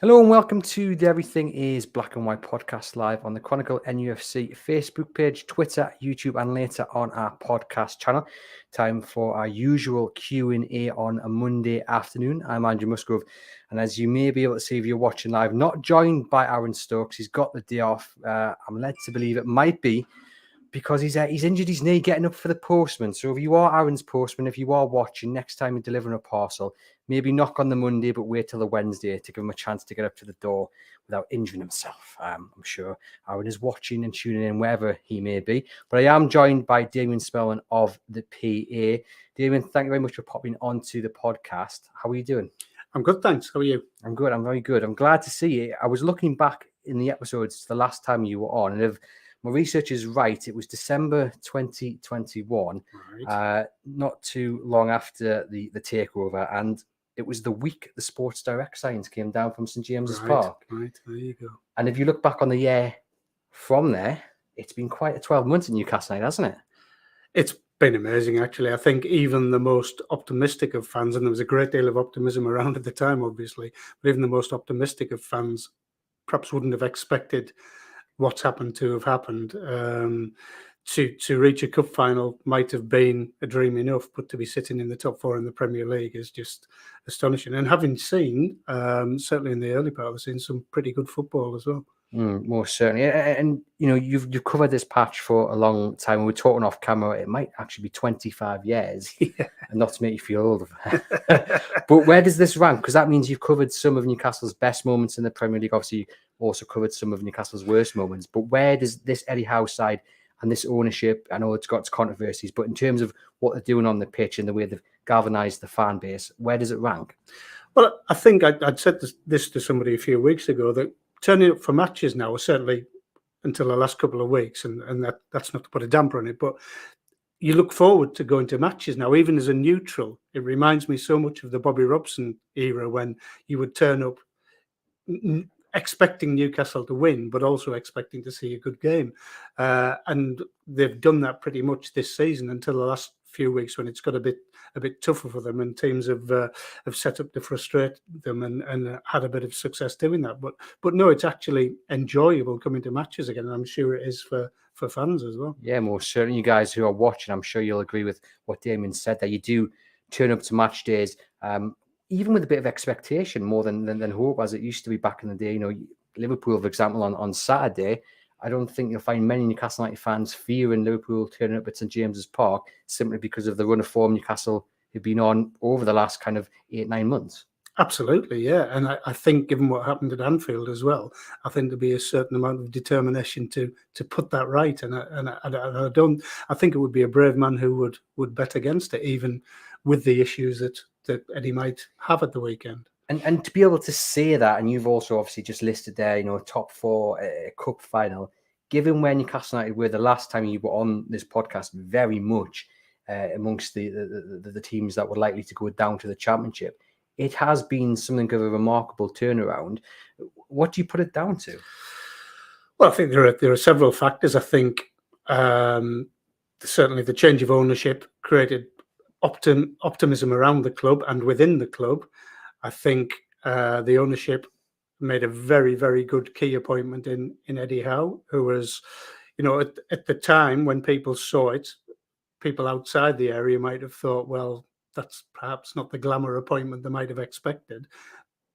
Hello and welcome to the Everything is Black and White podcast live on the Chronicle NUFC Facebook page, Twitter, YouTube, and later on our podcast channel. Time for our usual Q&A on a Monday afternoon. I'm Andrew Musgrove, and as you may be able to see if you're watching live, not joined by Aaron Stokes. He's got the day off. I'm led to believe it might be because he's injured his knee getting up for the postman. So if you are Aaron's postman, if you are watching, next time you're delivering a parcel, maybe knock on the Monday, but wait till the Wednesday to give him a chance to get up to the door without injuring himself. I'm sure Aaron is watching and tuning in wherever he may be. But I am joined by Damian Spellman of the PA. Damian, thank you very much for popping onto the podcast. How are you doing? I'm good, thanks. How are you? I'm good. I'm very good. I'm glad to see you. I was looking back in the episodes the last time you were on, and if my research is right, it was December 2021, Right. not too long after the takeover, and it was the week the Sports Direct signs came down from St James's Park. Right, there you go. And if you look back on the year from there, it's been quite a 12 months in Newcastle United, hasn't it? It's been amazing, actually. I think even the most optimistic of fans, and there was a great deal of optimism around at the time, obviously, but even the most optimistic of fans perhaps wouldn't have expected what's happened to have happened. To reach a cup final might have been a dream enough, but to be sitting in the top four in the Premier League is just astonishing. And having seen, certainly in the early part, I've seen some pretty good football as well. Most certainly. And you know, you've covered this patch for a long time. We were talking off camera, it might actually be 25 years. Yeah. And not to make you feel old. But where does this rank? Because that means you've covered some of Newcastle's best moments in the Premier League. Obviously, you also covered some of Newcastle's worst moments. But where does this Eddie Howe side and this ownership, I know it's got its controversies, but in terms of what they're doing on the pitch and the way they've galvanised the fan base, where does it rank? Well, I think I'd said this to somebody a few weeks ago, that turning up for matches now, certainly until the last couple of weeks, and that's not to put a damper on it, but you look forward to going to matches now, even as a neutral. It reminds me so much of the Bobby Robson era when you would turn up expecting Newcastle to win, but also expecting to see a good game. And they've done that pretty much this season until the last few weeks when it's got a bit tougher for them, and teams have set up to frustrate them and had a bit of success doing that. But no, it's actually enjoyable coming to matches again, and I'm sure it is for fans as well. Yeah, most certainly. You guys who are watching, I'm sure you'll agree with what Damien said, that you do turn up to match days, even with a bit of expectation, more than hope, as it used to be back in the day. You know, Liverpool, for example, on Saturday, I don't think you'll find many Newcastle United fans fearing Liverpool turning up at St James's Park simply because of the run of form Newcastle have been on over the last kind of 8-9 months. Absolutely, yeah. And I think given what happened at Anfield as well, I think there'll be a certain amount of determination to put that right. And I think it would be a brave man who would bet against it, even with the issues that Eddie might have at the weekend. And to be able to say that, and you've also obviously just listed there, you know, top four, cup final, given where Newcastle United were the last time you were on this podcast, very much amongst the teams that were likely to go down to the Championship, it has been something of a remarkable turnaround. What do you put it down to? Well, I think there are several factors. I think certainly the change of ownership created optimism around the club and within the club. I think the ownership made a very, very good key appointment in Eddie Howe, who was, you know, at the time when people saw it, people outside the area might have thought, well, that's perhaps not the glamour appointment they might have expected.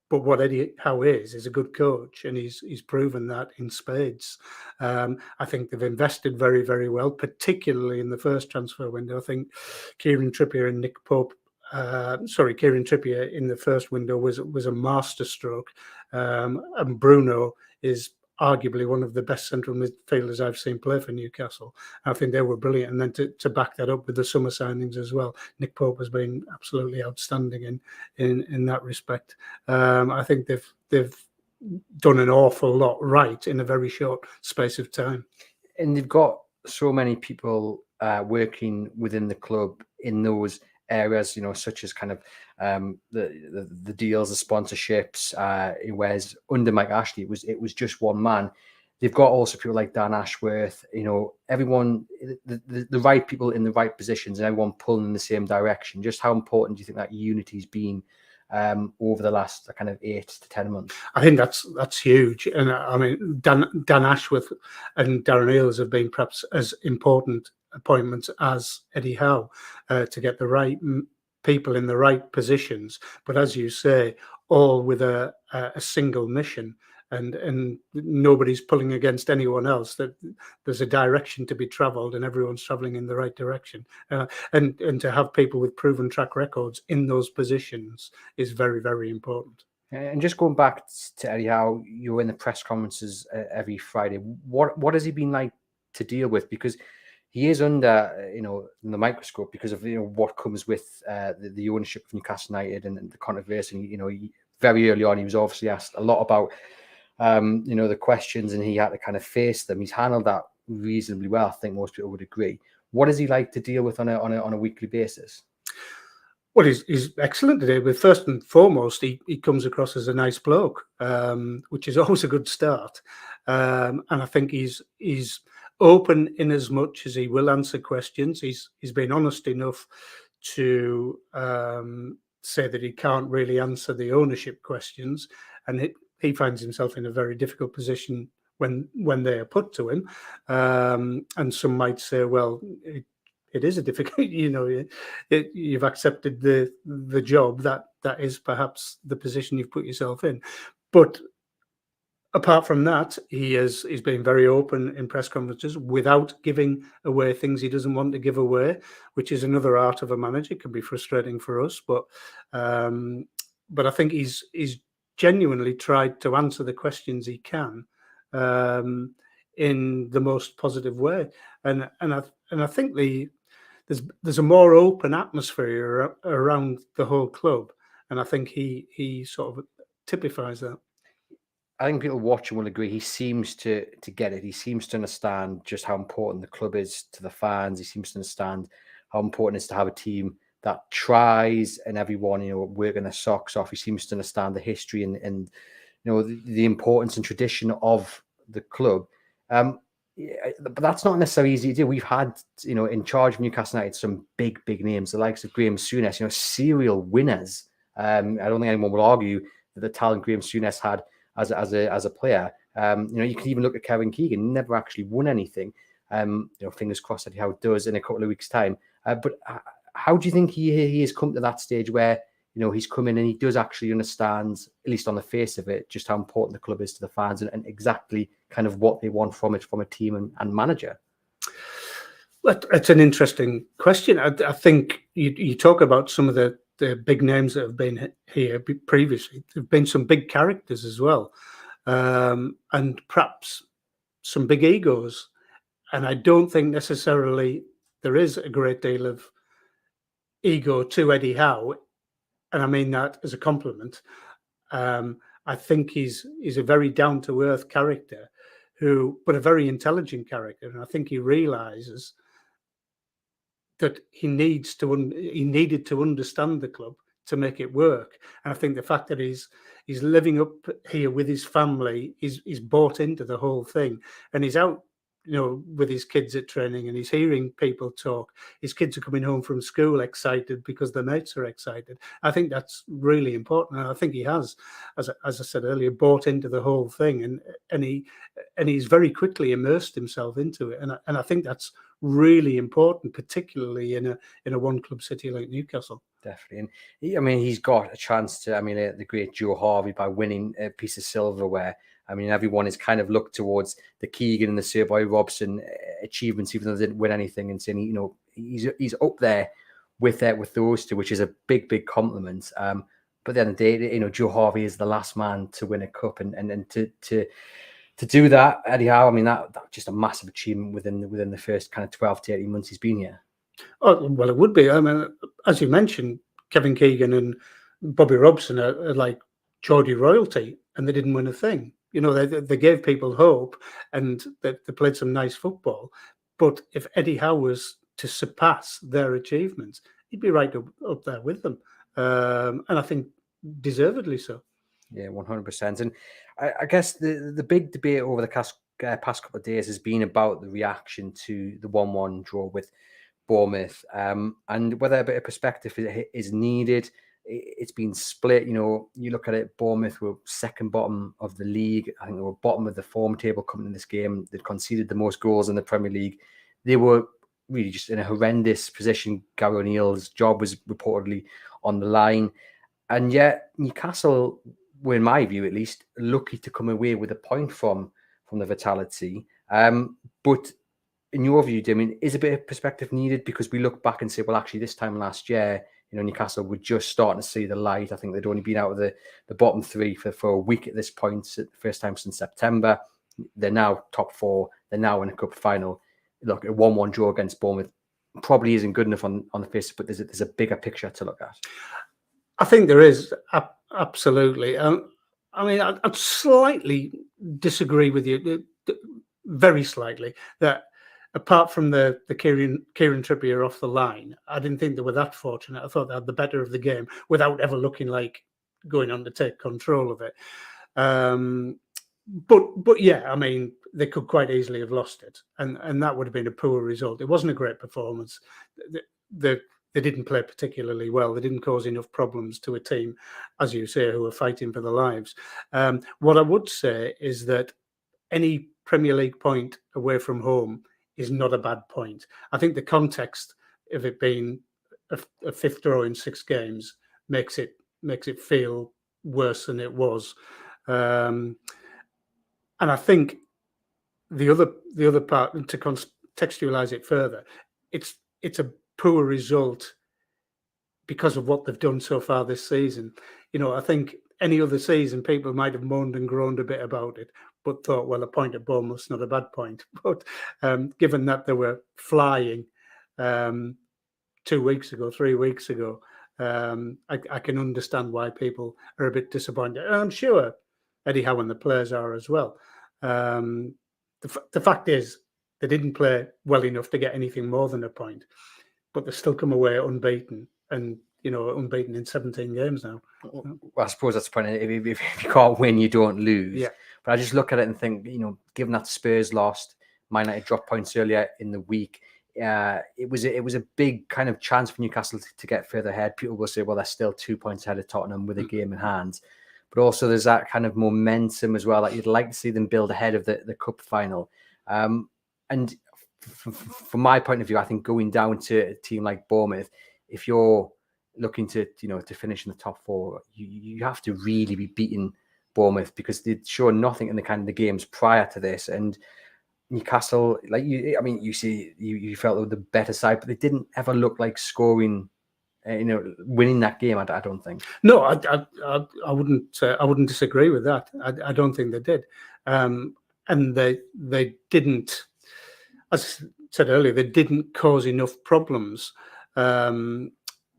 But what Eddie Howe is a good coach, and he's proven that in spades. I think they've invested very, very well, particularly in the first transfer window. I think Kieran Trippier and Nick Pope. Kieran Trippier in the first window was a masterstroke, and Bruno is arguably one of the best central midfielders I've seen play for Newcastle. I think they were brilliant, and then to back that up with the summer signings as well, Nick Pope has been absolutely outstanding in that respect. I think they've done an awful lot right in a very short space of time, and they've got so many people working within the club in those areas, you know, such as kind of the deals, the sponsorships. Whereas under Mike Ashley, it was just one man. They've got also people like Dan Ashworth, you know, everyone, the right people in the right positions, and everyone pulling in the same direction. Just how important do you think that unity's been over the last kind of 8 to 10 months? I think that's huge. And I mean, Dan Ashworth and Darren Eales have been perhaps as important appointments as Eddie Howe to get the right people in the right positions. But as you say, all with a single mission. And nobody's pulling against anyone else. That there's a direction to be travelled, and everyone's travelling in the right direction. And to have people with proven track records in those positions is very, very important. And just going back to Eddie Howe, you're in the press conferences every Friday. What has he been like to deal with? Because he is under, the microscope because of what comes with the ownership of Newcastle United and the controversy. And, very early on, he was obviously asked a lot about the questions, and he had to kind of face them. He's handled that reasonably well. I think most people would agree. What is he like to deal with on a weekly basis? Well, he's excellent today. But first and foremost, he comes across as a nice bloke, which is always a good start. And I think he's open in as much as he will answer questions. He's been honest enough to say that he can't really answer the ownership questions, and he finds himself in a very difficult position when they are put to him. And some might say, well, it is a difficult, you've accepted the job. That is perhaps the position you've put yourself in. But apart from that, he's been very open in press conferences without giving away things he doesn't want to give away, which is another art of a manager. It can be frustrating for us, but I think he's genuinely tried to answer the questions he can in the most positive way, and I think there's a more open atmosphere around the whole club, and I think he sort of typifies that. I think people watching will agree. He seems to get it. He seems to understand just how important the club is to the fans. He seems to understand how important it is to have a team that tries and everyone, working their socks off. He seems to understand the history and the importance and tradition of the club. But that's not necessarily easy to do. We've had, in charge of Newcastle United, some big names, the likes of Graham Souness, serial winners. I don't think anyone will argue that the talent Graham Souness had as a player. You can even look at Kevin Keegan, never actually won anything. Fingers crossed that Howe does in a couple of weeks' time. But how do you think he has come to that stage where he's come in and he does actually understand, at least on the face of it, just how important the club is to the fans and exactly kind of what they want from it, from a team and manager? Well, it's an interesting question. I think you talk about some of the big names that have been here previously. There have been some big characters as well, and perhaps some big egos. And I don't think necessarily there is a great deal of ego to Eddie Howe, and I mean that as a compliment. I think he's a very down-to-earth character, but a very intelligent character, and I think he realizes that he needed to understand the club to make it work. And I think the fact that he's living up here with his family, he's bought into the whole thing, and he's out, with his kids at training, and he's hearing people talk. His kids are coming home from school excited because their mates are excited. I think that's really important, and I think he has, as I said earlier, bought into the whole thing, and he's very quickly immersed himself into it, and I think that's really important, particularly in a one club city like Newcastle. Definitely. And he's got a chance to, the great Joe Harvey by winning a piece of silverware. Everyone is kind of looked towards the Keegan and the Sir Boy Robson achievements, even though they didn't win anything, and saying, he's up there with those two, which is a big compliment. But then the day, Joe Harvey is the last man to win a cup, and to do that, Eddie Howe, that just a massive achievement within the first kind of 12 to 18 months he's been here. Oh, well, it would be. As you mentioned, Kevin Keegan and Bobby Robson are like Geordie royalty, and they didn't win a thing. They gave people hope, and they played some nice football. But if Eddie Howe was to surpass their achievements, he'd be right up there with them. And I think deservedly so. Yeah, 100%. And I guess the big debate over the past couple of days has been about the reaction to the 1-1 draw with Bournemouth, and whether a bit of perspective is needed. it's been split. You look at it, Bournemouth were second bottom of the league. I think they were bottom of the form table coming in this game. They'd conceded the most goals in the Premier League. They were really just in a horrendous position. Gary O'Neill's job was reportedly on the line. And yet Newcastle were, in my view at least, lucky to come away with a point from the Vitality. But in your view, Damian, is a bit of perspective needed? Because we look back and say, well, actually, this time last year, Newcastle were just starting to see the light. I think they'd only been out of the bottom three for a week at this point, first time since September. They're now top four. They're now in a cup final. Look, a 1-1 draw against Bournemouth probably isn't good enough on the face, but there's a bigger picture to look at. I think there is, absolutely. I mean, I'd slightly disagree with you, very slightly, that apart from the Kieran Trippier off the line, I didn't think they were that fortunate. I thought they had the better of the game without ever looking like going on to take control of it. But yeah, I mean, they could quite easily have lost it, and that would have been a poor result. It wasn't a great performance. They didn't play particularly well. They didn't cause enough problems to a team, as you say, who are fighting for their lives. What I would say is that any Premier League point away from home is not a bad point. I think the context of it being a fifth draw in 6 games makes it feel worse than it was. And I think the other part, to contextualize it further, it's a poor result because of what they've done so far this season. I think any other season people might have moaned and groaned a bit about it, but thought, well, a point at Bournemouth's not a bad point. But given that they were flying 2 weeks ago, 3 weeks ago, I can understand why people are a bit disappointed. And I'm sure Eddie Howe and the players are as well. The fact is, they didn't play well enough to get anything more than a point, but they still come away unbeaten, and unbeaten in 17 games now. Well, I suppose that's the point. If you can't win, you don't lose. Yeah. But I just look at it and think, given that Spurs lost, Man United dropped points earlier in the week, it was a big kind of chance for Newcastle to get further ahead. People will say, well, they're still 2 points ahead of Tottenham with a game in hand. But also there's that kind of momentum as well that you'd like to see them build ahead of the cup final. And from my point of view, I think going down to a team like Bournemouth, if you're looking to finish in the top 4, you have to really be beating Bournemouth, because they'd shown nothing in the kind of the games prior to this. And Newcastle, you felt they were the better side, but they didn't ever look like scoring, winning that game. I don't think. No, I wouldn't disagree with that. I don't think they did, and they didn't. As I said earlier, they didn't cause enough problems. But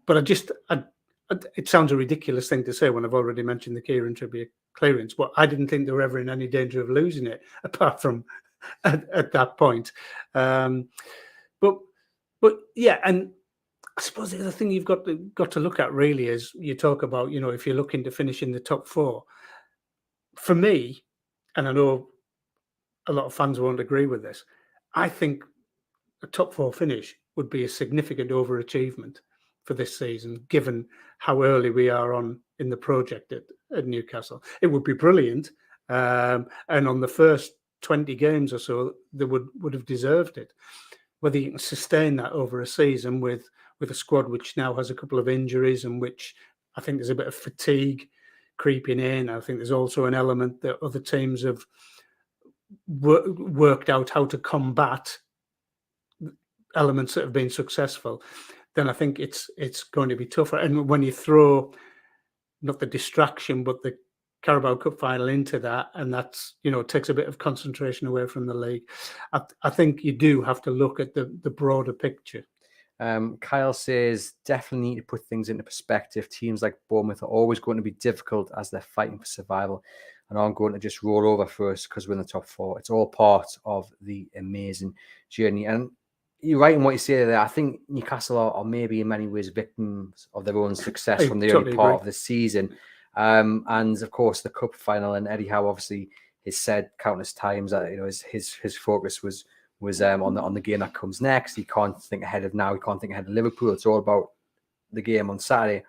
it sounds a ridiculous thing to say when I've already mentioned the Kieran Trippier clearance, but I didn't think they were ever in any danger of losing it, apart from at that point. But yeah, and I suppose the other thing you've got to look at really is, you talk about, if you're looking to finish in the top 4. For me, and I know a lot of fans won't agree with this, I think a top 4 finish would be a significant overachievement for this season, given how early we are in the project at Newcastle. It would be brilliant, and on the first 20 games or so, they would have deserved it. Whether you can sustain that over a season with a squad which now has a couple of injuries, and which I think there's a bit of fatigue creeping in. I think there's also an element that other teams have worked out how to combat elements that have been successful. Then I think it's going to be tougher. And when you throw not the distraction, but the Carabao Cup final into that, and that's, takes a bit of concentration away from the league, I think you do have to look at the broader picture. Kyle says, definitely need to put things into perspective. Teams like Bournemouth are always going to be difficult as they're fighting for survival, and aren't going to just roll over for us because we're in the top 4. It's all part of the amazing journey. And you're right in what you say there. I think Newcastle are maybe in many ways victims of their own success from the early part of the season. And of course, the cup final, and Eddie Howe obviously has said countless times that his focus was on the game that comes next. He can't think ahead of now. He can't think ahead of Liverpool. It's all about the game on Saturday.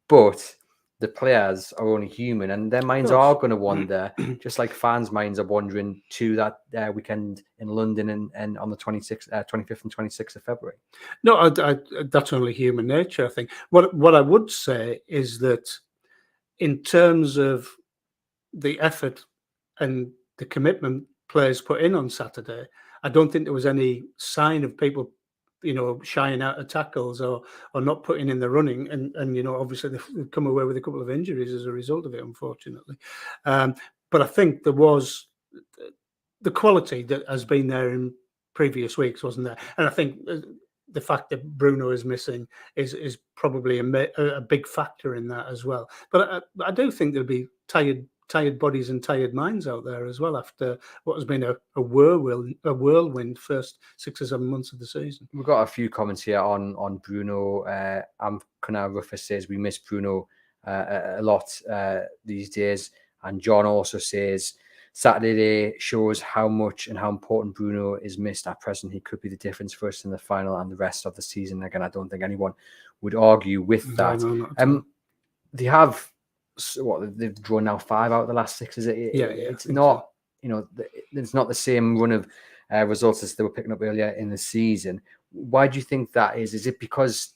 but the players are only human, and their minds course. are going to wander, just like fans' minds are wandering to that weekend in London and on the 25th and 26th of February. No, that's only human nature, I think. What I would say is that in terms of the effort and the commitment players put in on Saturday, I don't think there was any sign of people, shying out of tackles or not putting in the running. And obviously they've come away with a couple of injuries as a result of it, unfortunately. But I think there was the quality that has been there in previous weeks, wasn't there? And I think the fact that Bruno is missing is probably a big factor in that as well. But I do think there'll be tired bodies and tired minds out there as well after what has been a whirlwind first 6 or 7 months of the season. We've got a few comments here on Bruno. Amkana Rufus says we miss Bruno a lot these days, and John also says Saturday shows how much and how important Bruno is missed at present. He could be the difference for us in the final and the rest of the season. Again, I don't think anyone would argue with that. No, they've drawn now 5 out of the last 6. Is it? Yeah, It's not, it's not the same run of results as they were picking up earlier in the season. Why do you think that is? Is it because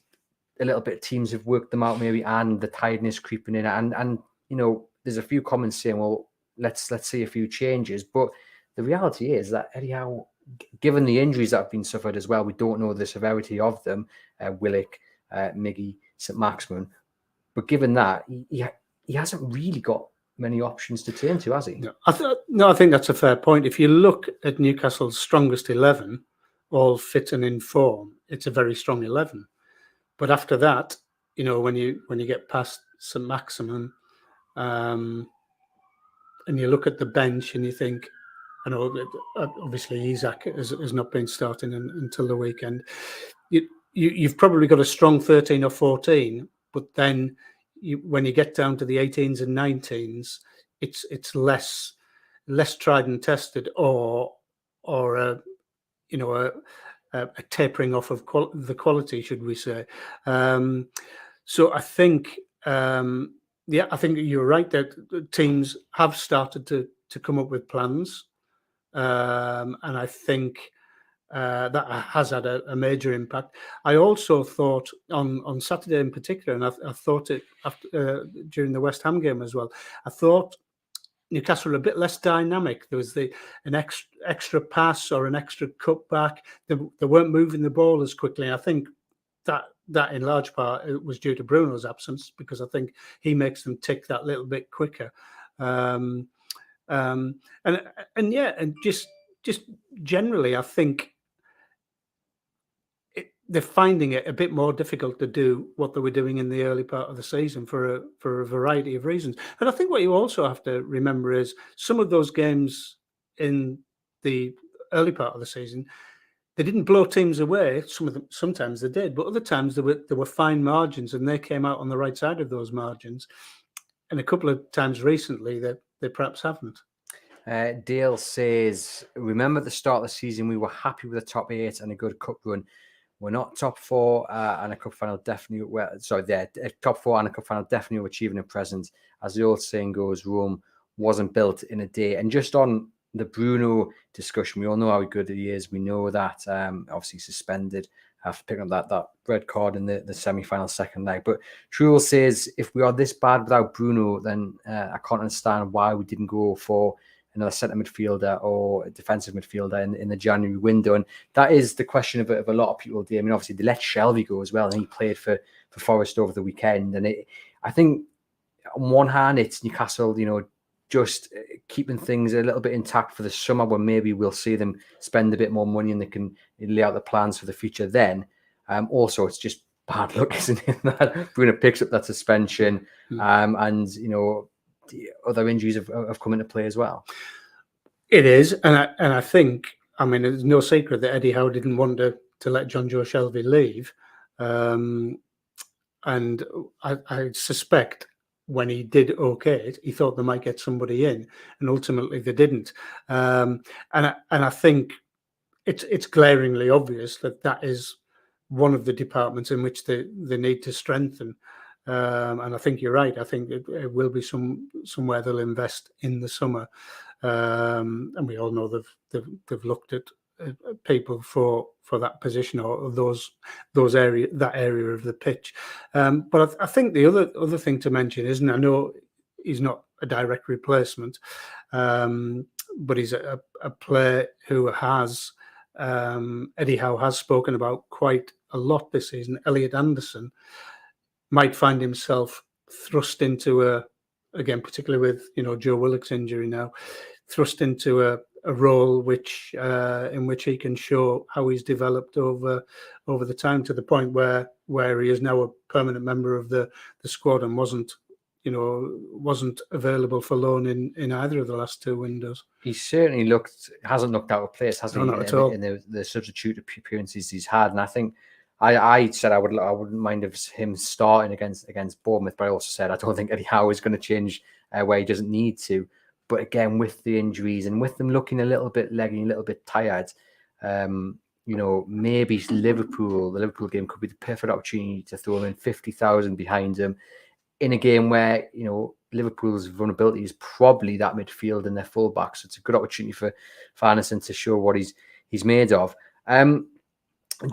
a little bit of teams have worked them out maybe, and the tiredness creeping in? And there's a few comments saying, well, let's see a few changes. But the reality is that Eddie Howe, given the injuries that have been suffered as well, we don't know the severity of them, Willock, Miggy, St. Maximin. But given that, he hasn't really got many options to turn to, has he? No, I think that's a fair point. If you look at Newcastle's strongest 11, all fit and in form, it's a very strong 11. But after that, when you get past St. Maximin, and you look at the bench and you think, I know obviously Isaac has not been starting until the weekend. You've probably got a strong 13 or 14, but then when you get down to the 18s and 19s, it's less tried and tested, or a tapering off of the quality, should we say? So I think. I think you're right that teams have started to come up with plans, and I think that has had a major impact. I also thought on Saturday in particular, and I thought it after, during the West Ham game as well, I thought Newcastle were a bit less dynamic. There was an extra pass or an extra cutback. They weren't moving the ball as quickly. And I think that in large part it was due to Bruno's absence, because I think he makes them tick that little bit quicker. And just generally, I think they're finding it a bit more difficult to do what they were doing in the early part of the season for a variety of reasons. And I think what you also have to remember is some of those games in the early part of the season, they didn't blow teams away. Sometimes they did, but other times there were fine margins, and they came out on the right side of those margins. And a couple of times recently, they perhaps haven't. Dale says, remember at the start of the season, we were happy with the top 8 and a good cup run. We're not top 4 and a cup final definitely. Top 4 and a cup final definitely achieving a present. As the old saying goes, Rome wasn't built in a day. And just on the Bruno discussion, we all know how good he is. We know that obviously suspended after picking up that red card in the semi-final second leg. But Truel says, if we are this bad without Bruno, then I can't understand why we didn't go for another centre midfielder or a defensive midfielder in the January window. And that is the question of a lot of people. I mean, obviously they let Shelvey go as well, and he played for Forest over the weekend. And I think on one hand, it's Newcastle, just keeping things a little bit intact for the summer, when maybe we'll see them spend a bit more money and they can lay out the plans for the future then. Also, it's just bad luck, isn't it, that Bruno picks up that suspension and, the other injuries have come into play as well. It is. And I think, I mean, it's no secret that Eddie Howe didn't want to let John Joe Shelvey leave. And I suspect when he did okay it, he thought they might get somebody in, and ultimately they didn't. And I think it's glaringly obvious that is one of the departments in which they need to strengthen. And I think you're right. I think it will be somewhere they'll invest in the summer. And we all know they've looked at people for that position or that area of the pitch. But I think the other thing to mention is, and I know he's not a direct replacement, but he's a player who has Eddie Howe has spoken about quite a lot this season. Elliot Anderson might find himself thrust into again, particularly with Joe Willock's injury now, thrust into a role in which he can show how he's developed over the time, to the point where he is now a permanent member of the squad and wasn't available for loan in either of the last two windows. He certainly hasn't looked out of place, hasn't he? Not at all. In the substitute appearances he's had, and I think I said I wouldn't mind of him starting against Bournemouth, but I also said I don't think Eddie Howe is going to change where he doesn't need to. But again, with the injuries and with them looking a little bit leggy, a little bit tired, maybe the Liverpool game could be the perfect opportunity to throw them in 50,000 behind them in a game where Liverpool's vulnerability is probably that midfield and their fullbacks. So it's a good opportunity for Anderson to show what he's made of.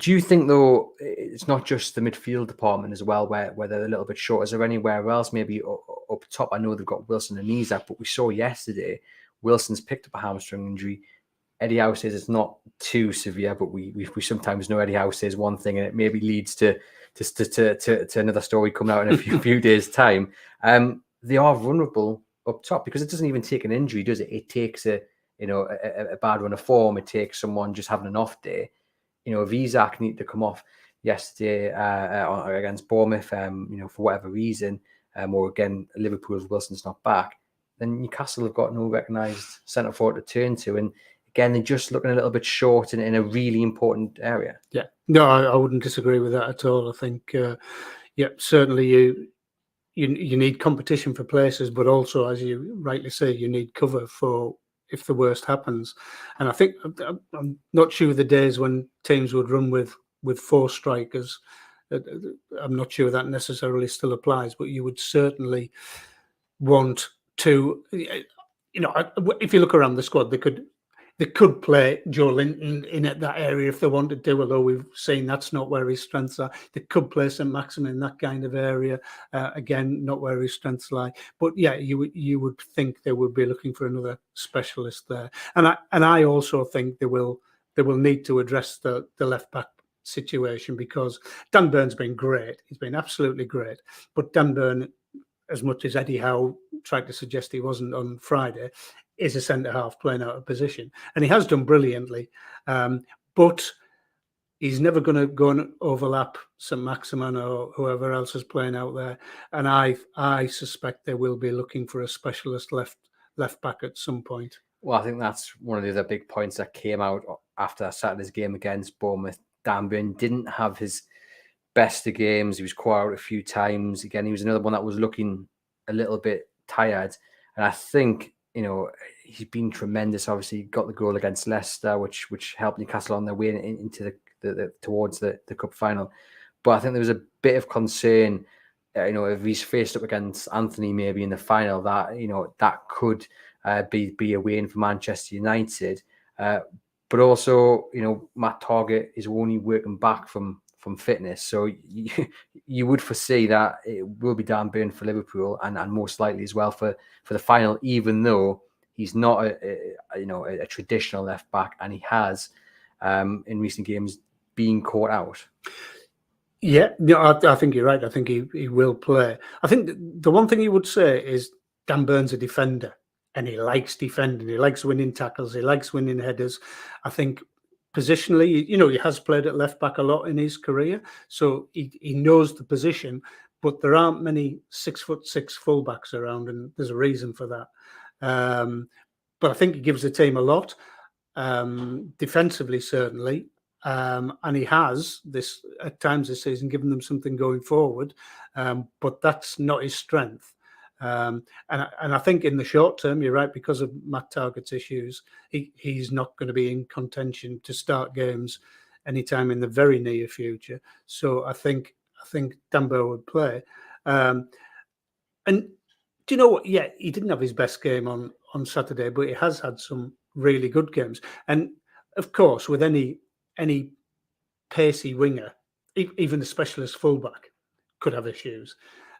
Do you think, though, it's not just the midfield department as well where they're a little bit short? Is there anywhere else maybe up top? I know they've got Wilson and Isak, but we saw yesterday Wilson's picked up a hamstring injury. Eddie Howe says it's not too severe, but we sometimes know Eddie Howe says one thing and it maybe leads to another story coming out in a few days' time. They are vulnerable up top because it doesn't even take an injury, does it? It takes a bad run of form. It takes someone just having an off day. If Isak needed to come off yesterday against Bournemouth, for whatever reason, or again, Liverpool's Wilson's not back, then Newcastle have got no recognised centre forward to turn to. And again, they're just looking a little bit short in a really important area. Yeah, no, I wouldn't disagree with that at all. I think, certainly you need competition for places, but also, as you rightly say, you need cover for if the worst happens. And I think I'm not sure the days when teams would run with four strikers. I'm not sure that necessarily still applies, but you would certainly want to, if you look around the squad, they could play Joe Linton in that area if they wanted to, although we've seen that's not where his strengths are. They could play St Maximin in that kind of area. Again, not where his strengths lie. But yeah, you would think they would be looking for another specialist there. And I also think they will need to address the left back situation, because Dan Burn's been great. He's been absolutely great. But Dan Burn, as much as Eddie Howe tried to suggest he wasn't on Friday, is a centre-half playing out of position. And he has done brilliantly. But he's never going to go and overlap St Maximin or whoever else is playing out there. And I suspect they will be looking for a specialist left back at some point. Well, I think that's one of the other big points that came out after Saturday's game against Bournemouth. Dan Burn didn't have his best of games. He was caught out a few times. Again, he was another one that was looking a little bit tired. And I think, he's been tremendous. Obviously, he got the goal against Leicester, which helped Newcastle on their way into towards the cup final. But I think there was a bit of concern, if he's faced up against Anthony maybe in the final, that that could be a win for Manchester United. But also, Matt Targett is only working back from fitness, so you would foresee that it will be Dan Burn for Liverpool and most likely as well for the final, even though he's not a traditional left back, and he has in recent games been caught out. Yeah, no, I think you're right. I think he will play. I think the one thing you would say is Dan Burn's a defender, and he likes defending. He likes winning tackles. He likes winning headers. I think positionally, he has played at left back a lot in his career, so he knows the position. But there aren't many 6'6" fullbacks around, and there's a reason for that. But I think he gives the team a lot, defensively certainly, and he has this at times this season given them something going forward. But that's not his strength. And I think in the short term, you're right, because of Matt Targett's issues, he's not going to be in contention to start games anytime in the very near future. So I think Dan Burn would play. And do you know what? Yeah, he didn't have his best game on Saturday, but he has had some really good games. And of course, with any pacey winger, even the specialist fullback could have issues.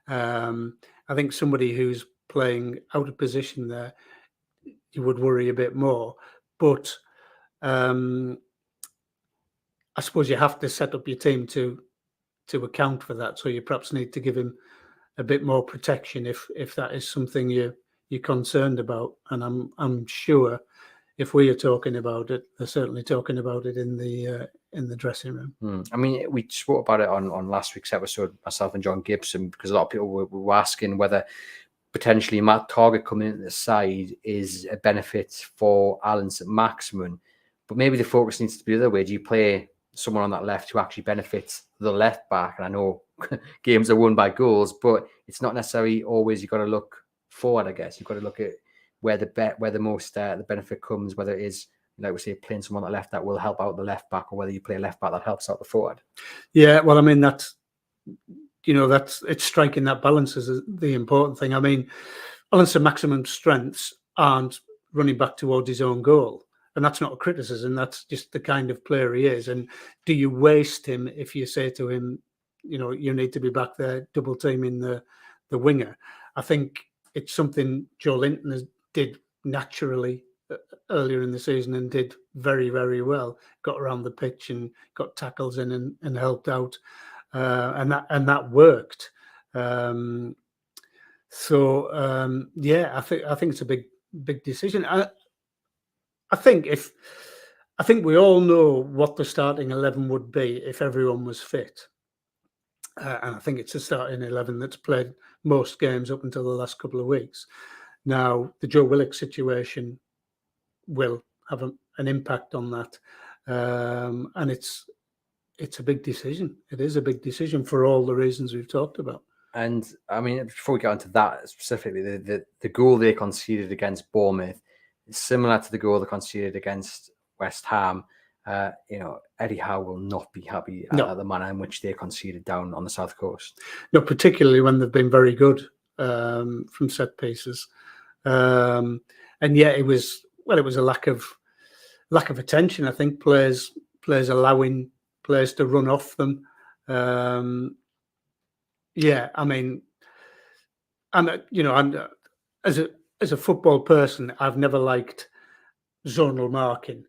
I think somebody who's playing out of position there, you would worry a bit more. But I suppose you have to set up your team to account for that. So you perhaps need to give him a bit more protection if that is something you're concerned about. And I'm sure if we are talking about it, they're certainly talking about it in the dressing room. I mean, we spoke about it on last week's episode, myself and John Gibson, because a lot of people were asking whether potentially Matt Targett coming into the side is a benefit for Alan St. Maximin. But maybe the focus needs to be the other way. Do you play someone on that left who actually benefits the left back? And I know games are won by goals, but it's not necessarily always. You've got to look forward, I guess. You've got to look at where the most the benefit comes, whether it is, like we say, playing someone on the left that will help out the left back, or whether you play a left back that helps out the forward. Yeah, well, I mean, that's it's striking that balance is the important thing. I mean, Alan St. Maximin's strengths aren't running back towards his own goal. And that's not a criticism. That's just the kind of player he is. And do you waste him if you say to him, you need to be back there double teaming the winger? I think it's something Joe Linton did naturally earlier in the season and did very, very well. Got around the pitch and got tackles in and helped out. And that worked. Yeah, I think it's a big decision. I think we all know what the starting 11 would be if everyone was fit. And I think it's a starting 11 that's played most games up until the last couple of weeks. Now, the Joe Willock situation will have an impact on that. And it's a big decision. It is a big decision for all the reasons we've talked about. And I mean, before we get onto that specifically, the goal they conceded against Bournemouth is similar to the goal they conceded against West Ham. Eddie Howe will not be happy at the manner in which they conceded down on the South Coast. No, particularly when they've been very good from set pieces. And yeah, it was a lack of attention. I think players allowing players to run off them. Yeah, I mean, I'm as a football person, I've never liked zonal marking.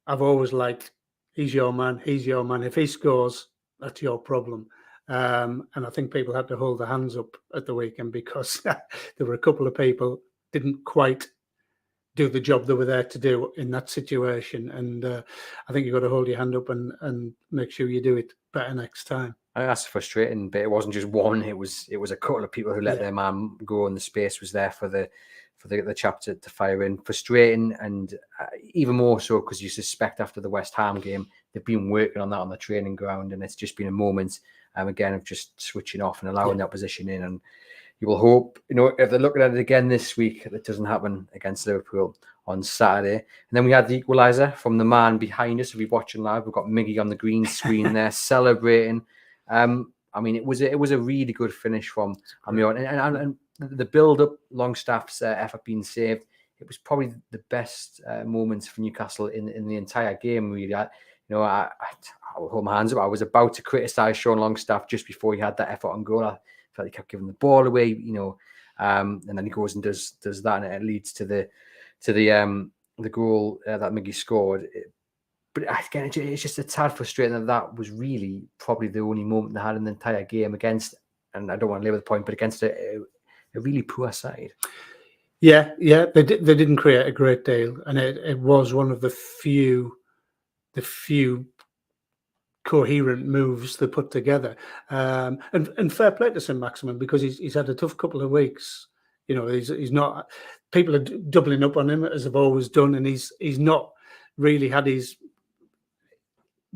I've always liked, he's your man. If he scores, that's your problem. And I think people had to hold their hands up at the weekend because there were a couple of people didn't quite do the job they were there to do in that situation. And I think you've got to hold your hand up and make sure you do it better next time. I think that's frustrating, but it wasn't just one. It was a couple of people who let their man go, and the space was there for the chap to fire in. Frustrating, and even more so because you suspect after the West Ham game they've been working on that on the training ground, and it's just been a moment again of just switching off and allowing the opposition in. And you will hope, if they're looking at it again this week, that doesn't happen against Liverpool on Saturday. And then we had the equaliser from the man behind us. If you're watching live, we've got Miggy on the green screen there celebrating. I mean, it was a really good finish from Amiot, and the build-up, Longstaff's effort being saved. It was probably the best moments for Newcastle in the entire game. Really, I will hold my hands up. I was about to criticise Sean Longstaff just before he had that effort on goal. I felt he kept giving the ball away, and then he goes and does that, and it leads to the goal that Miggy scored. But again, it's just a tad frustrating that was really probably the only moment they had in the entire game against, and I don't want to labour the point, but against a really poor side. Yeah, they didn't create a great deal, and it was one of the few coherent moves they put together. And fair play to St. Maximin, because he's had a tough couple of weeks. He's not. People are doubling up on him as they've always done, and he's not really had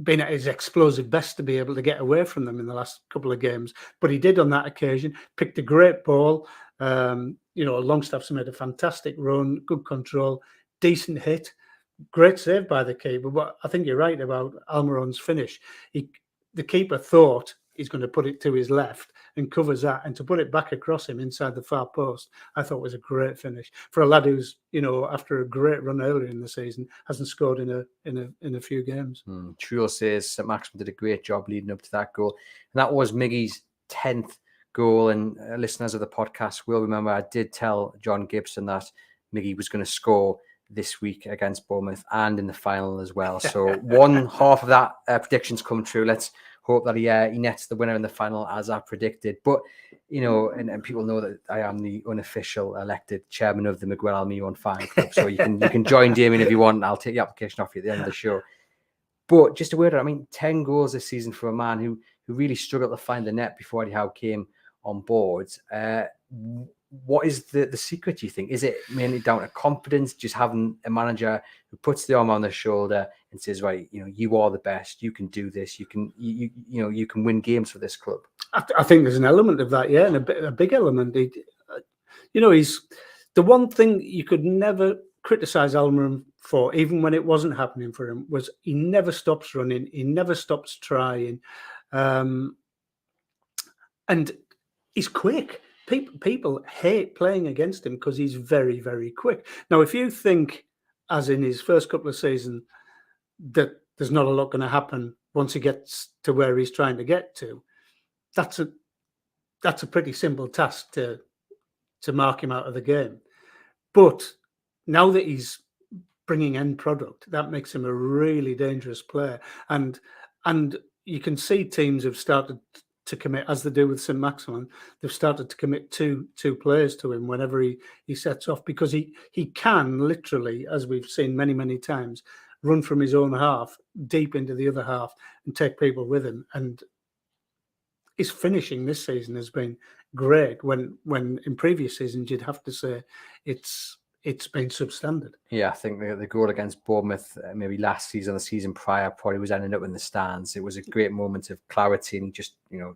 been at his explosive best to be able to get away from them in the last couple of games. But he did on that occasion, picked a great ball. Longstaff's made a fantastic run, good control, decent hit, great save by the keeper. But I think you're right about Almiron's finish. The keeper thought he's going to put it to his left, and covers that, and to put it back across him inside the far post, I thought was a great finish for a lad who's, after a great run earlier in the season, hasn't scored in a few games. Truel says St Maximin did a great job leading up to that goal, and that was Miggy's 10th goal. And listeners of the podcast will remember I did tell John Gibson that Miggy was going to score this week against Bournemouth and in the final as well. So one half of that prediction's come true. Let's hope that he nets the winner in the final as I predicted. But, and people know that I am the unofficial elected chairman of the Miguel Almiron fan club. So you can join Damian if you want. I'll take the application off you at the end of the show. But just a word, 10 goals this season for a man who really struggled to find the net before Eddie Howe came on board. What is the secret, do you think? Is it mainly down to confidence, just having a manager who puts the arm on their shoulder and says, right, you are the best, you can do this, you can win games for this club? I think there's an element of that, yeah, and a big element. He's the one thing you could never criticize Almiron for, even when it wasn't happening for him, was he never stops running, he never stops trying, and he's quick. People hate playing against him because he's very, very quick. Now, if you think, as in his first couple of seasons, that there's not a lot going to happen once he gets to where he's trying to get to, that's a pretty simple task to mark him out of the game. But now that he's bringing end product, that makes him a really dangerous player. And you can see teams have started to commit, as they do with St Maximin. They've started to commit two players to him whenever he sets off, because he can literally, as we've seen many, many times, run from his own half deep into the other half and take people with him. And his finishing this season has been great, when in previous seasons you'd have to say it's been substandard. Yeah, I think the goal against Bournemouth, maybe last season, the season prior, probably was ending up in the stands. It was a great moment of clarity, and he just,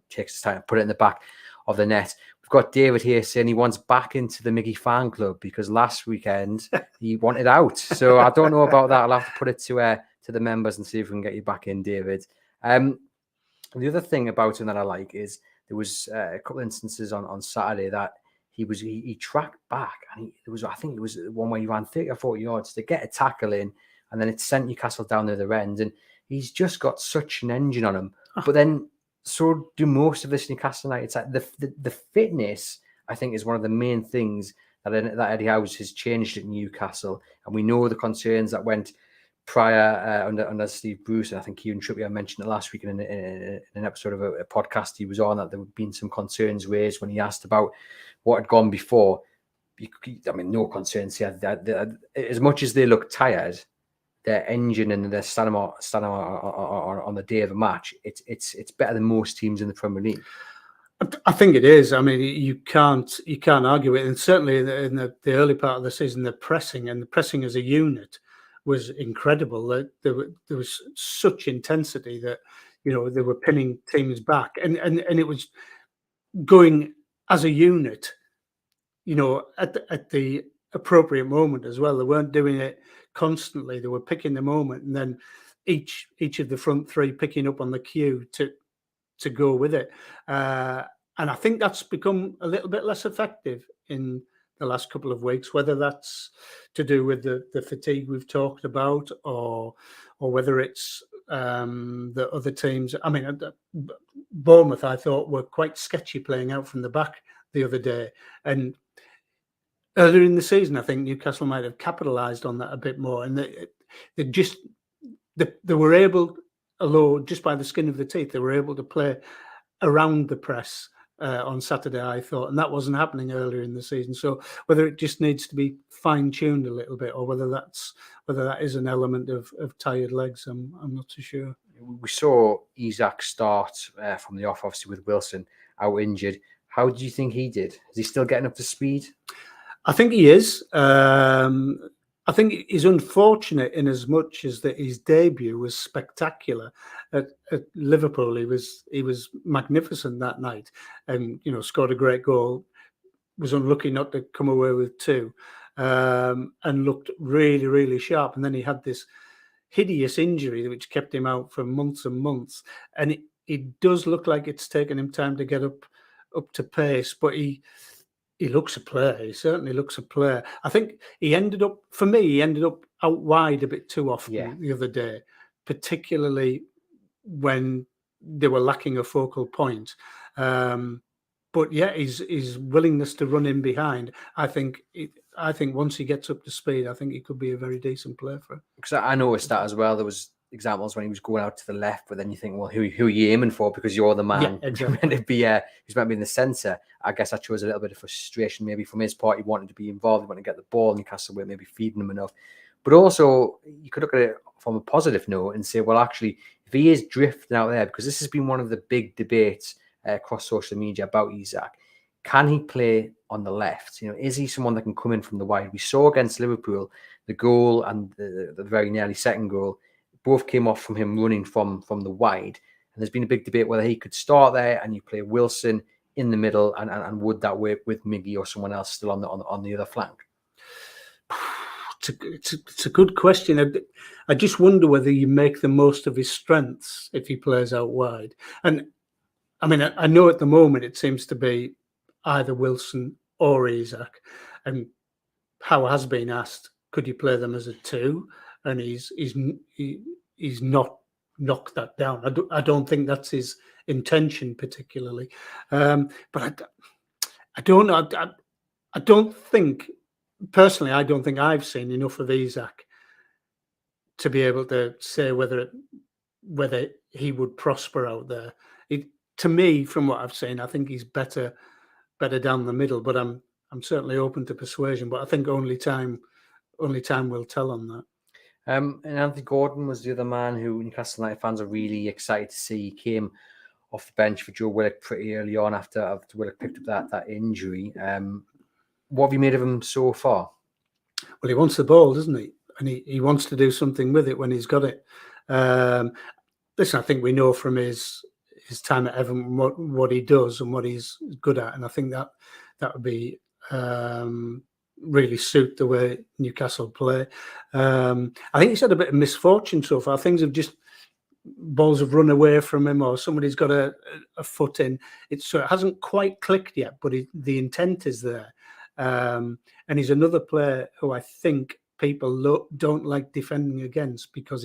takes his time to put it in the back of the net. We've got David here saying he wants back into the Miggy fan club because last weekend he wanted out. So I don't know about that. I'll have to put it to the members and see if we can get you back in, David. The other thing about him that I like is there was a couple of instances on Saturday that he tracked back, and I think it was one where he ran 30 or 40 yards to get a tackle in, and then it sent Newcastle down the other end. And he's just got such an engine on him. But then so do most of this Newcastle United side. The fitness, I think, is one of the main things that Eddie Howe has changed at Newcastle. And we know the concerns that went prior under Steve Bruce, and I think Kieran Trippier mentioned it last week in an episode of a podcast he was on, that there had been some concerns raised when he asked about what had gone before. No concerns here. As much as they look tired, their engine and their stamina on the day of a match, it's better than most teams in the Premier League. I think it is. You can't argue it, and certainly in the early part of the season, the pressing as a unit was incredible. There was such intensity that they were pinning teams back, and it was going as a unit, at the appropriate moment as well. They weren't doing it constantly. They were picking the moment, and then each of the front three picking up on the cue to go with it. And I think that's become a little bit less effective in the last couple of weeks, whether that's to do with the fatigue we've talked about, or whether it's the other teams. Bournemouth, I thought, were quite sketchy playing out from the back the other day. And earlier in the season, I think Newcastle might have capitalised on that a bit more. And they were able, although just by the skin of the teeth, they were able to play around the press on Saturday, I thought, and that wasn't happening earlier in the season. So whether it just needs to be fine-tuned a little bit, or whether that is an element of tired legs, I'm not too sure. We saw Isak start from the off, obviously, with Wilson out injured. How do you think he did? Is he still getting up to speed? I think he is. I think he's unfortunate in as much as that his debut was spectacular at Liverpool. He was magnificent that night, and scored a great goal. Was unlucky not to come away with two, and looked really, really sharp. And then he had this hideous injury which kept him out for months and months. And it does look like it's taken him time to get up up to pace, but he looks a player. He certainly looks a player. I think he ended up out wide a bit too often the other day, particularly when they were lacking a focal point. But yeah, his willingness to run in behind, I think once he gets up to speed, I think he could be a very decent player for it. Because I noticed that as well. There was examples when he was going out to the left, but then you think, well, who are you aiming for? Because you're the man exactly. who's meant to be in the centre. I guess that shows a little bit of frustration maybe from his part. He wanted to be involved, he wanted to get the ball, Newcastle were maybe feeding him enough. But also, you could look at it from a positive note and say, well, actually, if he is drifting out there, because this has been one of the big debates across social media about Isak, can he play on the left? Is he someone that can come in from the wide? We saw against Liverpool, the goal and the very nearly second goal, both came off from him running from the wide. And there's been a big debate whether he could start there and you play Wilson in the middle, and would that work with Miggy or someone else still on the other flank? It's a good question. I just wonder whether you make the most of his strengths if he plays out wide. And I mean, I know at the moment it seems to be either Wilson or Isak, and Howe has been asked, could you play them as a two? And he's not knocked that down. I don't think that's his intention particularly, but I don't know. I don't think personally. I don't think I've seen enough of Isak to be able to say whether he would prosper out there. To me, from what I've seen, I think he's better down the middle. But I'm certainly open to persuasion. But I think only time will tell on that. And Anthony Gordon was the other man who Newcastle United fans are really excited to see. He came off the bench for Joe Willock pretty early on after Willock picked up that injury. What have you made of him so far? Well, he wants the ball, doesn't he? And he wants to do something with it when he's got it. Listen, I think we know from his time at Everton what he does and what he's good at, and I think that would be really suit the way Newcastle play. I think he's had a bit of misfortune so far. Balls have run away from him, or somebody's got a foot in. It hasn't quite clicked yet, but the intent is there. And he's another player who I think people don't like defending against because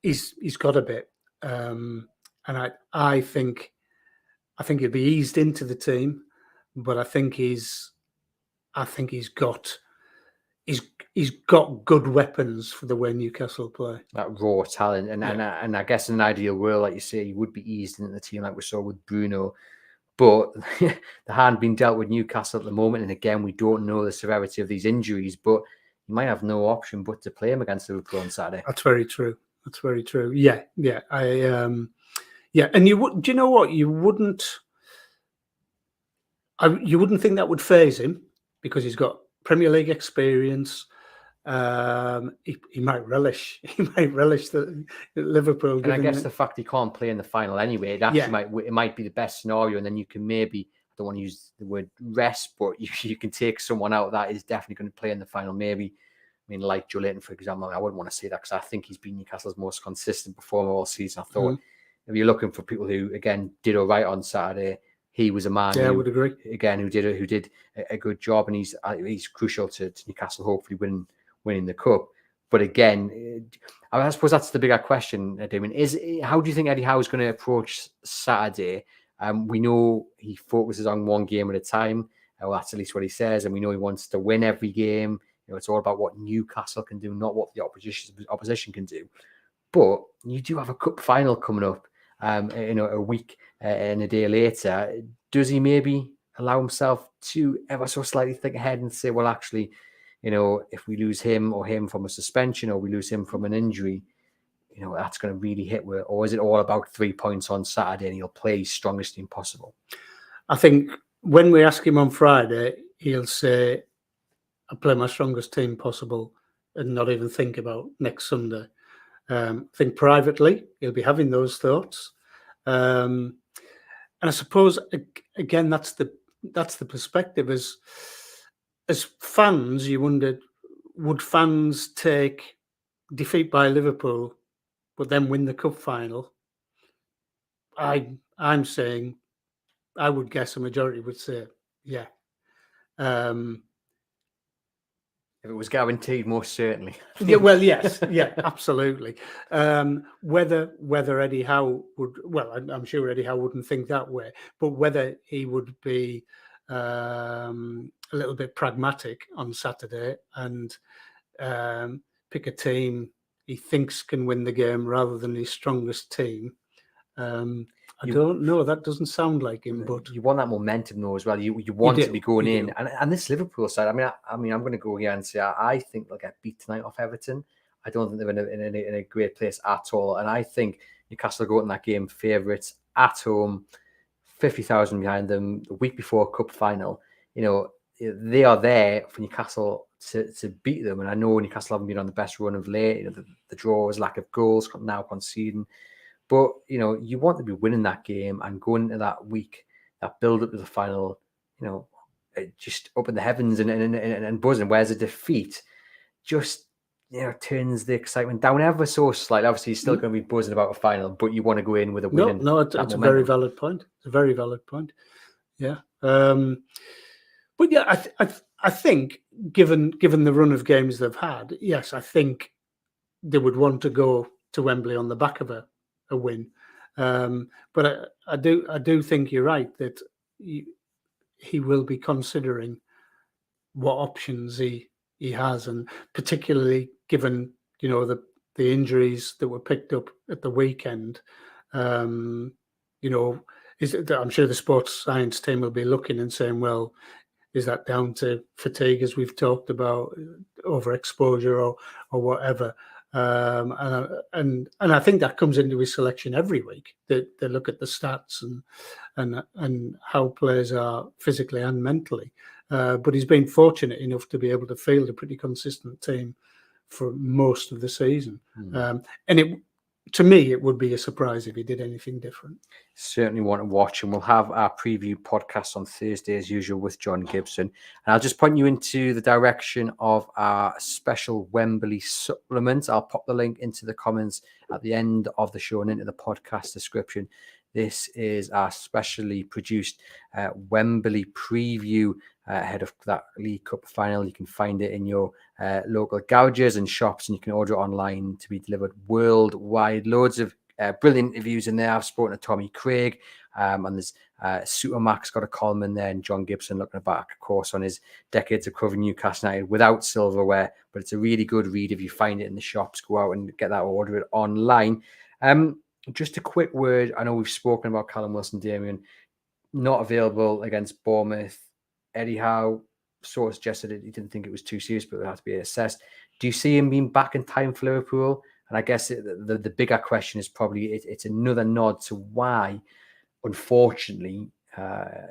he's got a bit. And I think he'll be eased into the team, but I think he's got good weapons for the way Newcastle play. That raw talent, and I guess in an ideal world, like you say, he would be eased into the team like we saw with Bruno. But the hand being dealt with Newcastle at the moment, and again, we don't know the severity of these injuries, but you might have no option but to play him against Liverpool on Saturday. That's very true. Yeah. And you would, do you know what? You wouldn't think that would faze him because he's got Premier League experience. He might relish the Liverpool. And I guess the fact he can't play in the final anyway, it might be the best scenario. And then you can maybe, I don't want to use the word rest, but you can take someone out that is definitely going to play in the final. Maybe, I mean, like Joe Linton, for example. I wouldn't want to say that because I think he's been Newcastle's most consistent performer all season. I thought if you're looking for people who again did all right on Saturday, he was a man. Yeah, I would agree. Again, who did a good job, and he's crucial to Newcastle hopefully winning the cup. But again, I suppose that's the bigger question, Damian, is how do you think Eddie Howe is going to approach Saturday? We know he focuses on one game at a time. Well, that's at least what he says, and we know he wants to win every game. It's all about what Newcastle can do, not what the opposition can do. But you do have a cup final coming up, a week and a day later. Does he maybe allow himself to ever so slightly think ahead and say, well, actually, if we lose him from a suspension or we lose him from an injury, that's going to really hit where, or is it all about 3 points on Saturday and he'll play his strongest team possible? I think when we ask him on Friday, he'll say, I play my strongest team possible and not even think about next Sunday. I think privately, he'll be having those thoughts. And I suppose, again, that's the perspective. As fans, you wondered, would fans take defeat by Liverpool, but then win the cup final? I'm saying I would guess a majority would say, yeah. If it was guaranteed, most certainly. Yeah, well, yes, yeah, absolutely. Whether Eddie Howe would, well, I'm sure Eddie Howe wouldn't think that way, but whether he would be a little bit pragmatic on Saturday and pick a team he thinks can win the game rather than his strongest team. I don't know. That doesn't sound like him, but you want that momentum though as well. You want to be going in, and this Liverpool side. I mean, I'm going to go here and say I think they'll get beat tonight off Everton. I don't think they're in a great place at all, and I think Newcastle go in that game favourites at home, 50,000 behind them. The week before a cup final, they are there for Newcastle to beat them. And I know Newcastle haven't been on the best run of late. The draws, lack of goals, now conceding. But, you want to be winning that game and going into that week, that build up to the final, just up in the heavens and buzzing. Whereas a defeat just, turns the excitement down ever so slightly. Obviously, you're still going to be buzzing about a final, but you want to go in with a win. No, it's a very valid point. It's a very valid point. Yeah. But yeah, I think given the run of games they've had, yes, I think they would want to go to Wembley on the back of a win. But I do think you're right that he will be considering what options he has, and particularly given the injuries that were picked up at the weekend. I'm sure the sports science team will be looking and saying, well, is that down to fatigue, as we've talked about, overexposure or whatever? And I think that comes into his selection every week. They look at the stats and how players are physically and mentally. But he's been fortunate enough to be able to field a pretty consistent team for most of the season. And to me, it would be a surprise if he did anything different. Certainly want to watch, and we'll have our preview podcast on Thursday as usual with John Gibson. And I'll just point you into the direction of our special Wembley supplement. I'll pop the link into the comments at the end of the show and into the podcast description. This is our specially produced Wembley preview ahead of that League Cup final. You can find it in your local garages and shops, and you can order it online to be delivered worldwide. Loads of brilliant interviews in there. I've spoken to Tommy Craig, and there's Supermax got a column in there, and John Gibson looking back, of course, on his decades of covering Newcastle United without silverware. But it's a really good read if you find it in the shops. Go out and get that, or order it online. Just a quick word. I know we've spoken about Callum Wilson-Damian, not available against Bournemouth. Eddie Howe sort of suggested he didn't think it was too serious, but it had to be assessed. Do you see him being back in time for Liverpool? And I guess the bigger question is probably it's another nod to why, unfortunately,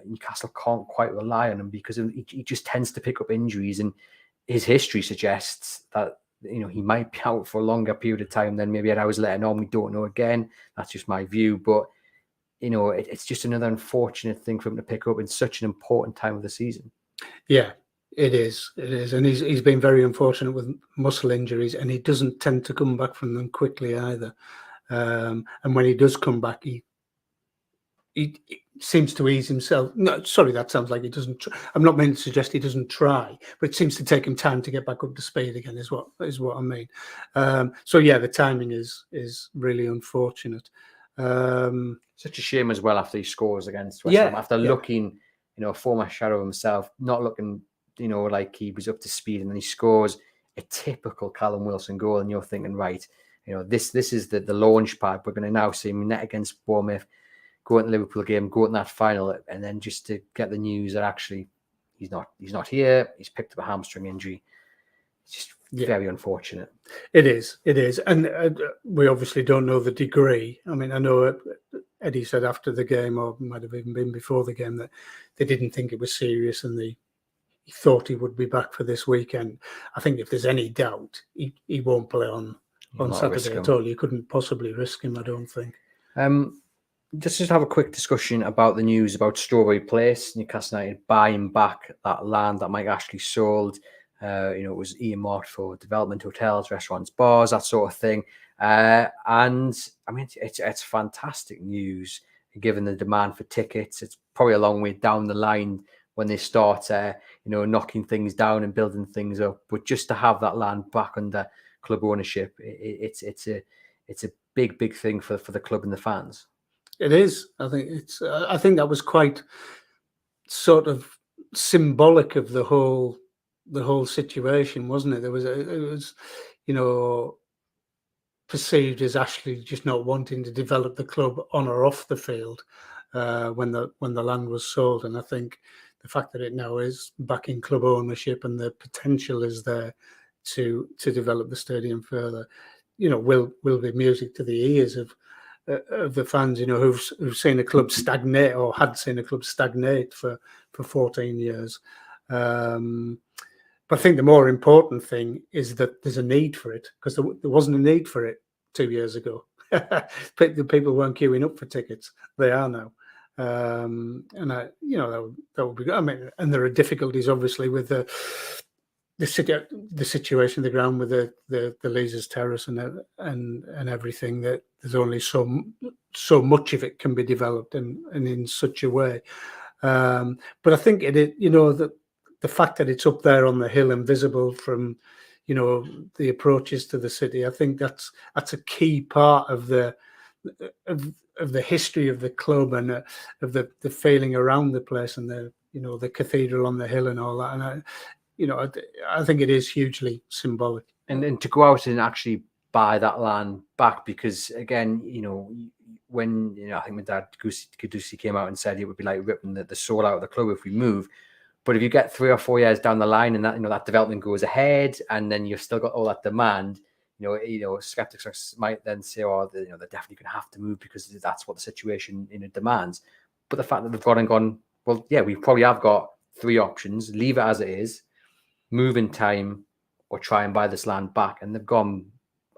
Newcastle can't quite rely on him, because he just tends to pick up injuries, and his history suggests that he might be out for a longer period of time than maybe I was letting on. We don't know. Again, that's just my view, but it's just another unfortunate thing for him to pick up in such an important time of the season. Yeah, it is. It is. And he's been very unfortunate with muscle injuries, and he doesn't tend to come back from them quickly either. And when he does come back, he seems to ease himself. No, sorry, that sounds like he doesn't. I'm not meant to suggest he doesn't try, but it seems to take him time to get back up to speed again. Is what I mean. So yeah, the timing is really unfortunate. Such a shame as well after he scores against West Ham, after looking, a former shadow of himself, not looking, like he was up to speed, and then he scores a typical Callum Wilson goal, and you're thinking, right, this is the launch pad. We're going to now see him net against Bournemouth, go into the Liverpool game, go in that final, and then just to get the news that actually he's not here. He's picked up a hamstring injury. It's just very unfortunate. It is, and we obviously don't know the degree. I mean, I know Eddie said after the game, or might have even been before the game, that they didn't think it was serious, and he thought he would be back for this weekend. I think if there's any doubt, he won't play on Saturday at all. You couldn't possibly risk him, I don't think. Just to have a quick discussion about the news about Strawberry Place, Newcastle United buying back that land that Mike Ashley sold. It was earmarked for development, hotels, restaurants, bars, that sort of thing. And I mean, it's fantastic news given the demand for tickets. It's probably a long way down the line when they start, knocking things down and building things up. But just to have that land back under club ownership, it's a big thing for the club and the fans. It is. I think that was quite sort of symbolic of the whole situation, wasn't it? It was, perceived as actually just not wanting to develop the club on or off the field when the land was sold. And I think the fact that it now is back in club ownership and the potential is there to develop the stadium further, will be music to the ears of the fans, who've seen a club stagnate or had seen a club stagnate for 14 years. But I think the more important thing is that there's a need for it, because there wasn't a need for it 2 years ago. The people weren't queuing up for tickets. They are now. And that would be good. I mean, and there are difficulties obviously with the situation of the ground with the Leazes Terrace and everything, that there's only so much of it can be developed and in such a way. But I think that the fact that it's up there on the hill and visible from, the approaches to the city, I think that's a key part of the history of the club and of the feeling around the place, and the cathedral on the hill and all that. And I think it is hugely symbolic. And to go out and actually buy that land back, because again, when I think my dad Caducci came out and said it would be like ripping the soul out of the club if we move. But if you get 3 or 4 years down the line and that that development goes ahead, and then you've still got all that demand, skeptics might then say, "Oh, they're definitely going to have to move because that's what the situation demands." But the fact that they've gone, well, yeah, we probably have got 3 options: leave it as it is, move in time, or try and buy this land back. And they've gone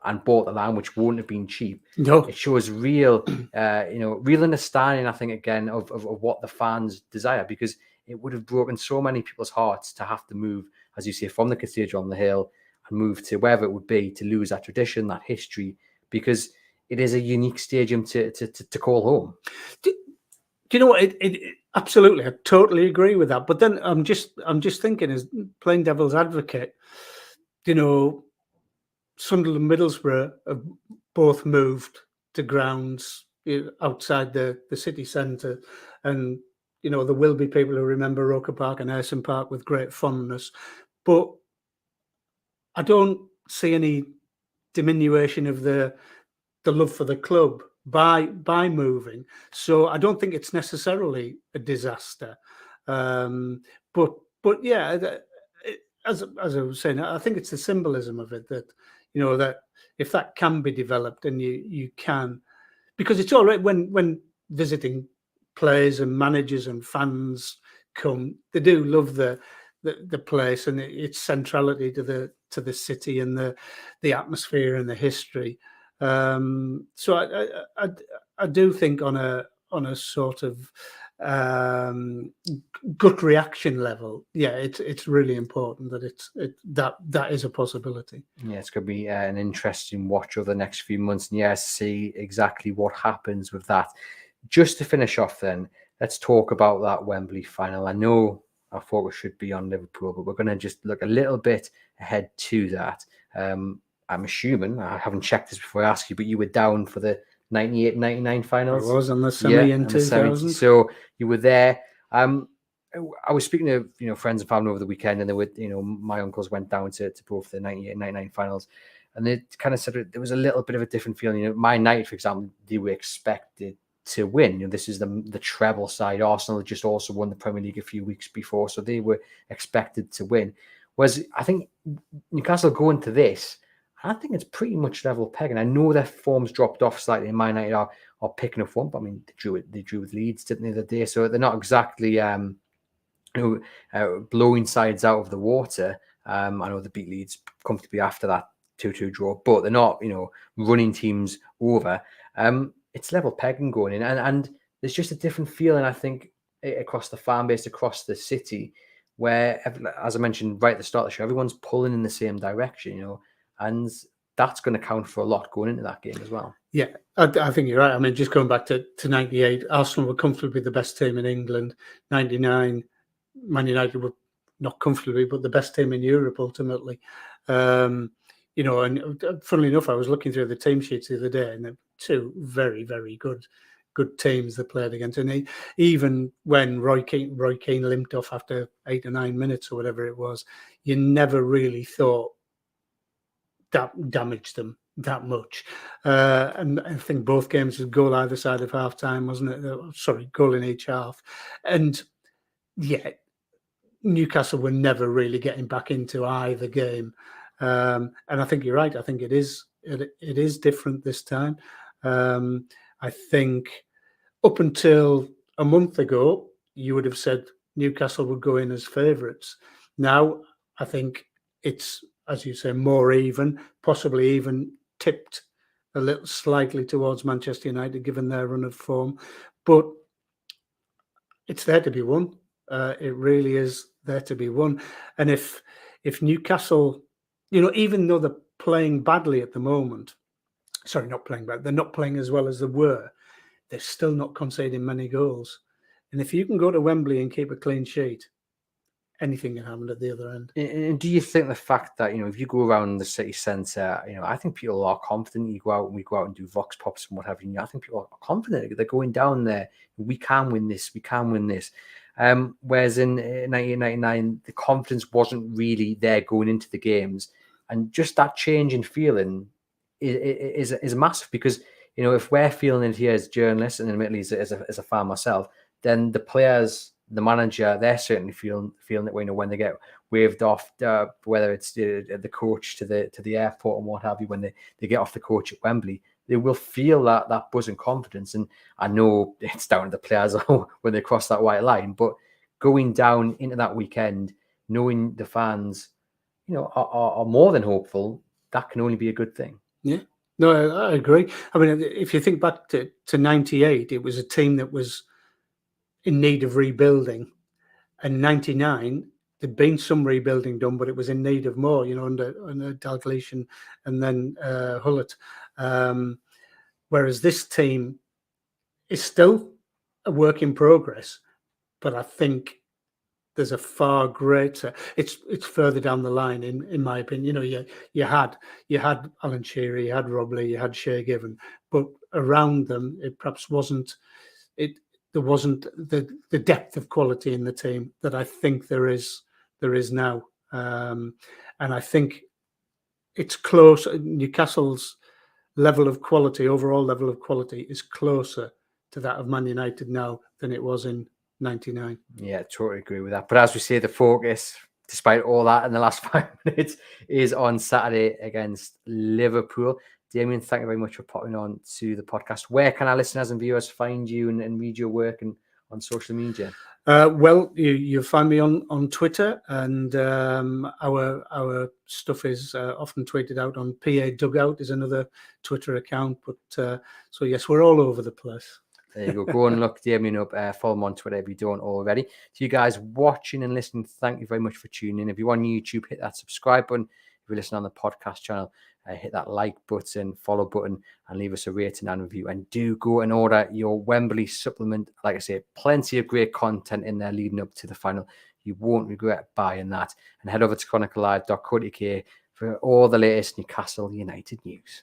and bought the land, which won't have been cheap. No, it shows real, real understanding, I think, again, of what the fans desire, because it would have broken so many people's hearts to have to move, as you say, from the cathedral on the hill and move to wherever it would be, to lose that tradition, that history, because it is a unique stadium to call home. Do you know what? It absolutely, I totally agree with that. But then I'm just thinking, as playing devil's advocate, Sunderland and Middlesbrough have both moved to grounds outside the city centre, and there will be people who remember Roker Park and Ayson Park with great fondness, but I don't see any diminution of the love for the club by moving. So I don't think it's necessarily a disaster. But yeah, as I was saying, I think it's the symbolism of it that that if that can be developed, and you can, because it's all right when visiting players and managers and fans come, they do love the place and its centrality to the city and the atmosphere and the history. So I do think on a sort of gut reaction level, yeah, it's really important that that is a possibility. Yeah, it's going to be an interesting watch over the next few months, and yes, see exactly what happens with that. Just to finish off, then, let's talk about that Wembley final. I know our focus should be on Liverpool, but we're going to just look a little bit ahead to that. I'm assuming, I haven't checked this before I ask you, but you were down for the 98-99 finals. I was on the semi in 2000. So you were there. I was speaking to friends and family over the weekend, and they were my uncles went down to both the 98-99 finals, and they kind of said there was a little bit of a different feeling. My night, for example, they were expected to win. This is the treble side. Arsenal had just also won the Premier League a few weeks before, so they were expected to win. Whereas I think Newcastle going to this, I think it's pretty much level peg. And I know their form's dropped off slightly. In My United are picking up form, but I mean, they drew with Leeds, didn't they, the other day? So they're not exactly blowing sides out of the water. I know they beat Leeds comfortably after that 2-2 draw, but they're not running teams over. It's level pegging going in, and there's just a different feeling, I think, across the fan base, across the city, where, as I mentioned right at the start of the show, everyone's pulling in the same direction, and that's going to count for a lot going into that game as well. Yeah, I think you're right. I mean, just going back to 98, Arsenal were comfortably the best team in England. 99, Man United were not comfortably, but the best team in Europe ultimately. You know, and funnily enough, I was looking through the team sheets the other day, and they're two very, very good teams they played against. And even when Roy Keane limped off after 8 or 9 minutes or whatever it was, you never really thought that damaged them that much. And I think both games was goal either side of half time, wasn't it? Sorry, goal in each half. And yeah, Newcastle were never really getting back into either game. And I think you're right. I think it is different this time. I think up until a month ago, you would have said Newcastle would go in as favourites. Now, I think it's, as you say, more even, possibly even tipped a little slightly towards Manchester United, given their run of form. But it's there to be won. It really is there to be won. And if Newcastle, you know, even though they're playing badly at the moment, sorry, not playing bad, they're not playing as well as they were, they're still not conceding many goals. And if you can go to Wembley and keep a clean sheet, anything can happen at the other end. And do you think the fact that, you know, if you go around the city centre, you know, I think people are confident. You go out and we go out and do vox pops and what have you. I think people are confident. They're going down there. We can win this. We can win this. Whereas in 1999, the confidence wasn't really there going into the games. And just that change in feeling is massive because, you know, if we're feeling it here as journalists and admittedly as a fan myself, then the players, the manager, they're certainly feeling it way, you know, when they get waved off, whether it's the coach to the airport and what have you, when they get off the coach at Wembley, they will feel that buzz and confidence. And I know it's down to the players when they cross that white line, but going down into that weekend, knowing the fans, you know, are more than hopeful, that can only be a good thing. Yeah. No, I agree. I mean, if you think back to 98, it was a team that was in need of rebuilding. And 99, there'd been some rebuilding done, but it was in need of more, you know, under Dalglish and then Hullett. Whereas this team is still a work in progress, but I think there's a far greater. It's further down the line, in my opinion. You know, you had Alan Shearer, you had Rob Lee, you had Shea Given, but around them, it perhaps wasn't. There wasn't the depth of quality in the team that I think there is now, and I think it's close. Newcastle's overall level of quality, is closer to that of Man United now than it was in 99. Yeah, totally agree with that. But as we say, the focus, despite all that in the last 5 minutes, is on Saturday against Liverpool. Damian, thank you very much for popping on to the podcast. Where can our listeners and viewers find you and read your work and on social media? Well, you'll find me on Twitter, and our stuff is often tweeted out on PA Dugout is another Twitter account. But so yes, we're all over the place. There you go. Go and look Damian up. Follow him on Twitter if you don't already. To you guys watching and listening, thank you very much for tuning in. If you're on YouTube, hit that subscribe button. If you're listening on the podcast channel, hit that like button, follow button, and leave us a rating and review. And do go and order your Wembley supplement. Like I say, plenty of great content in there leading up to the final. You won't regret buying that. And head over to chroniclelive.co.uk for all the latest Newcastle United news.